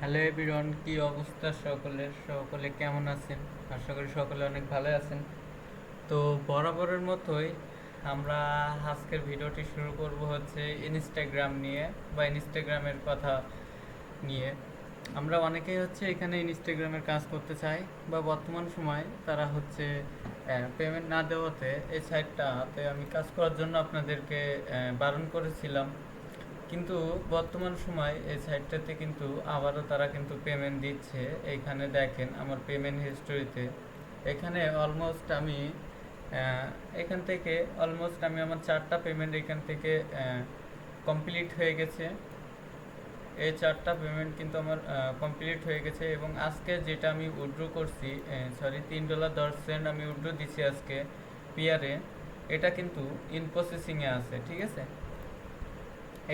Hello everyone, কি অবস্থা সকলের? সকলে কেমন আছেন? আশা করি সকলে অনেক ভালো আছেন। তো বরাবরের মতোই আমরা আজকের ভিডিওটি শুরু করব হচ্ছে ইনস্টাগ্রাম নিয়ে বা ইনস্টাগ্রামের কথা নিয়ে। আমরা অনেকেই হচ্ছে এখানে ইনস্টাগ্রামের কাজ করতে চাই বা বর্তমান সময় তারা হচ্ছে পেমেন্ট না দেওয়াতে এই সাইটটাতে আমি কাজ করার জন্য আপনাদেরকে বারণ করেছিলাম। কিন্তু বর্তমান সময় এই সাইটটাতে কিন্তু আবারও তারা কিন্তু পেমেন্ট দিচ্ছে। এইখানে দেখেন আমার পেমেন্ট হিস্টোরিতে এখানে অলমোস্ট আমি এখান থেকে অলমোস্ট আমি আমার 4টা পেমেন্ট এখান থেকে কমপ্লিট হয়ে গেছে। এই 4টা পেমেন্ট কিন্তু আমার কমপ্লিট হয়ে গেছে এবং আজকে যেটা আমি উইথড্র করছি, সরি, $3.10 আমি উইথড্র দিচ্ছি আজকে পিয়ারে। এটা কিন্তু ইন প্রসেসিংয়ে আছে, ঠিক আছে?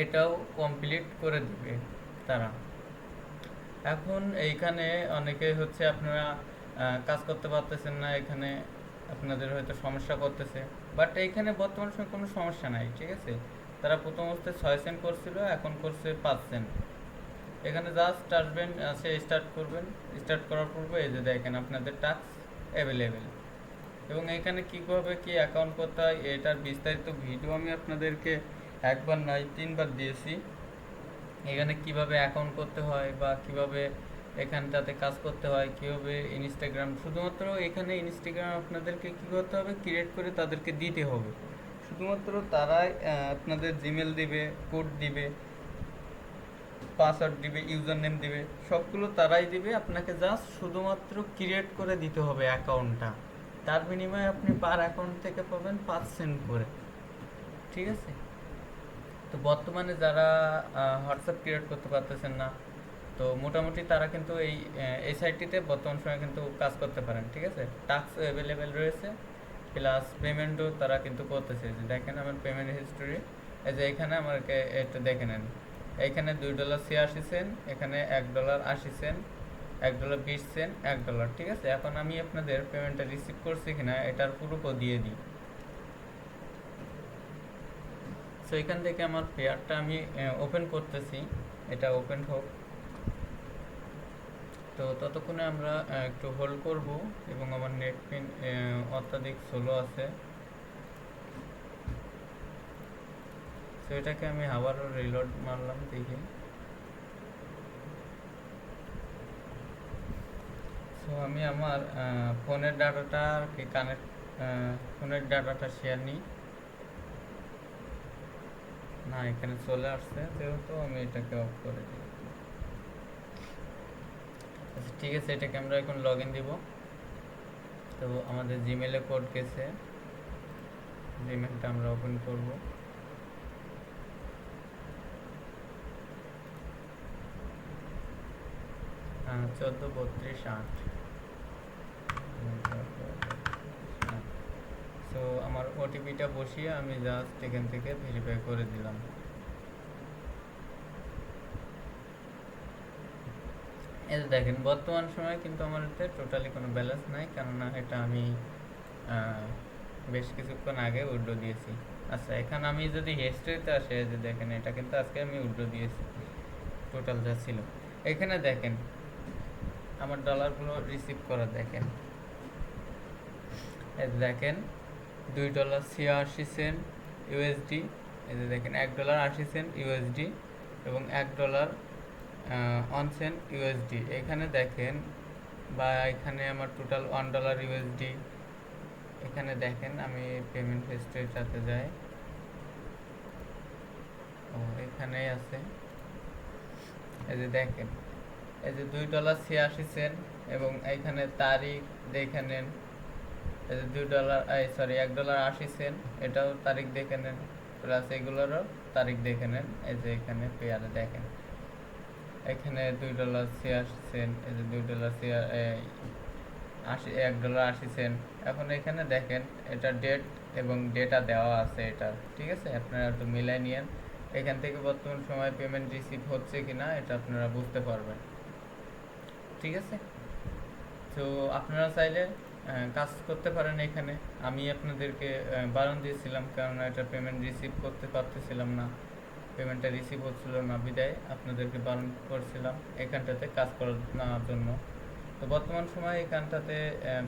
এটাও কমপ্লিট করে দিবে তারা। এখন এইখানে অনেকে হচ্ছে আপনারা কাজ করতে পারতেছেন না, এখানে আপনাদের হয়তো সমস্যা করতেছে, বাট এইখানে বর্তমান সময় কোনো সমস্যা নাই, ঠিক আছে? তারা প্রথম অবস্থায় 6 সেন্ট করছিল, এখন করছে 5 সেন্ট। এখানে জাস্ট আসবেন, সে স্টার্ট করবেন। স্টার্ট করার পূর্বে এই যে দেখেন আপনাদের টাস্ক অ্যাভেলেবেল এবং এখানে কীভাবে কি অ্যাকাউন্ট করতে হয় এটার বিস্তারিত ভিডিও আমি আপনাদেরকে একবার নয় 3বার দিয়েছি। এখানে কিভাবে অ্যাকাউন্ট করতে হয় বা কিভাবে এখানটাতে কাজ করতে হয়, কীভাবে ইনস্টাগ্রাম, শুধুমাত্র এখানে ইনস্টাগ্রাম আপনাদেরকে কী করতে হবে, ক্রিয়েট করে তাদেরকে দিতে হবে। শুধুমাত্র তারাই আপনাদের জিমেল দিবে, কোড দিবে, পাসওয়ার্ড দিবে, ইউজার নেম দিবে, সবগুলো তারাই দিবে। আপনাকে জাস্ট শুধুমাত্র ক্রিয়েট করে দিতে হবে অ্যাকাউন্টটা। তার বিনিময়ে আপনি পার অ্যাকাউন্ট থেকে পাবেন 5 সেন্ট করে, ঠিক আছে? তো বর্তমানে যারা হোয়াটসঅ্যাপ ক্রিয়েট করতে পারতেছেন না, তো মোটামুটি তারা কিন্তু এই সাইটটিতে বর্তমান সময়ে কিন্তু কাজ করতে পারেন, ঠিক আছে? টাস্ক অ্যাভেলেবেল রয়েছে, প্লাস পেমেন্টও তারা কিন্তু করতেছে। যে দেখেন আমার পেমেন্ট হিস্টোরি, এই যে এখানে আমাকে এটা দেখে নেন। এইখানে $2.86, এখানে $1.80, $1.20, $1, ঠিক আছে? এখন আমি আপনাদের পেমেন্টটা রিসিভ করছি কিনা এটার প্রুফও দিয়ে দিই। সো এখান থেকে আমার পেয়ারটা আমি ওপেন করতেছি, এটা ওপেন হোক। তো ততক্ষণে আমরা একটু হোল্ড করব এবং আমার নেট পিন অত্যাধিক স্লো আছে। সো এটাকে আমি আবারও রিলোড মারলাম, দেখি। সো আমি আমার ফোনের ডাটাটা কানেক্ট, ফোনের ডাটাটা শেয়ার নিই। না, এখানে চলে আসছে, যেহেতু আমি এটাকে অফ করে দিই। আচ্ছা, ঠিক আছে, এটাকে আমরা এখন লগ ইন দিব। তো আমাদের জিমেলে কোড গেছে, জিমেলটা আমরা ওপেন করব। 1432.8। সো আমার ওটিপিটা বসিয়ে আমি জাস্ট এখান থেকে ভেরিফাই করে দিলাম। এই যে দেখেন বর্তমান সময়ে কিন্তু আমার এতে টোটালি কোনো ব্যালেন্স নাই, কেননা এটা আমি বেশ কিছুক্ষণ আগে উইথড্র দিয়েছি। আচ্ছা, এখানে আমি যদি হিস্ট্রিতে আসে, যে দেখেন এটা কিন্তু আজকে আমি উইথড্র দিয়েছি, টোটাল যা ছিল। এখানে দেখেন আমার ডলারগুলো রিসিভ করা, দেখেন এই যে দেখেন $2.86 ইউএসডি। এই যে দেখেন $1.80 ইউএসডি এবং $1 ইউএসডি। এখানে দেখেন, বা এখানে আমার টোটাল $1 ইউএসডি। এখানে দেখেন আমি পেমেন্ট হিস্ট্রিটাতে যাই, ও এখানেই আছে। এই যে দেখেন, এই যে $2.86 এবং এইখানে তারিখ দেখে নেন। এই যে $1.80, এটাও তারিখ দেখে নেন, প্লাস এগুলোরও তারিখ দেখে নেন। এই যে এখানে পেয়ারে দেখেন, এখানে $2.86, এই যে $1.80। এখন এখানে দেখেন এটা ডেট এবং ডেটা দেওয়া আছে এটা, ঠিক আছে? আপনারা একটু মিলাই নিয়েন, এখান থেকে বর্তমান সময় পেমেন্ট রিসিভ হচ্ছে কিনা এটা আপনারা বুঝতে পারবেন, ঠিক আছে? তো আপনারা চাইলে কাজ করতে পারেন এখানে। আমি আপনাদেরকে বারণ দিয়েছিলাম, কারণ এটা পেমেন্ট রিসিভ করতে পারতেছিলাম না। পেমেন্টটা রিসিভ হচ্ছিল না, বিদায় আপনাদেরকে বারণ করছিলাম এখানটাতে কাজ করার জন্য। তো বর্তমান সময়ে এখানটাতে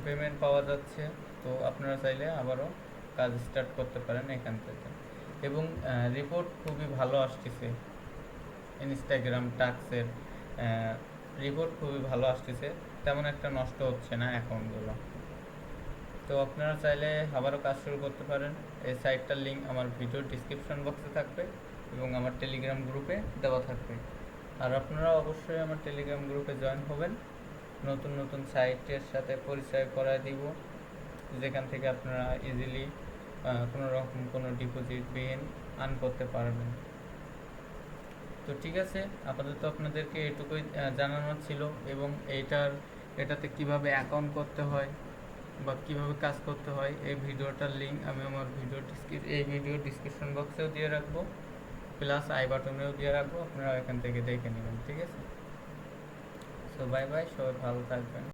পেমেন্ট পাওয়া যাচ্ছে, তো আপনারা চাইলে আবারও কাজ স্টার্ট করতে পারেন এখান থেকে। এবং রিপোর্ট খুবই ভালো আসতেছে, ইনস্টাগ্রাম টাক্সের রিপোর্ট খুবই ভালো আসতেছে, তেমন একটা নষ্ট হচ্ছে না অ্যাকাউন্টগুলো। তো আপনারা চাইলে আবারও কাজ শুরু করতে পারেন। এই সাইটটার লিঙ্ক আমার ভিডিও ডিসক্রিপশন বক্সে থাকবে এবং আমার টেলিগ্রাম গ্রুপে দেওয়া থাকবে। আর আপনারা অবশ্যই আমার টেলিগ্রাম গ্রুপে জয়েন হবেন। নতুন নতুন সাইটের সাথে পরিচয় করায় দিব, যেখান থেকে আপনারা ইজিলি কোনো রকম কোনো ডিপোজিট বিহীন আর্ন করতে পারবেন। তো ঠিক আছে, আপাতত আপনাদেরকে এটুকুই জানানো ছিল। এবং এটাতে কিভাবে অ্যাকাউন্ট করতে হয় বা কিভাবে কাজ করতে হয়, এই ভিডিওটার লিঙ্ক আমি আমার ভিডিও ডিসক্রিপশন বক্সেও দিয়ে রাখবো, প্লাস আই বাটনেও দিয়ে রাখবো, আপনারা এখান থেকে দেখে নেবেন। ঠিক আছে, সো বাই বাই, সবাই ভালো থাকবেন।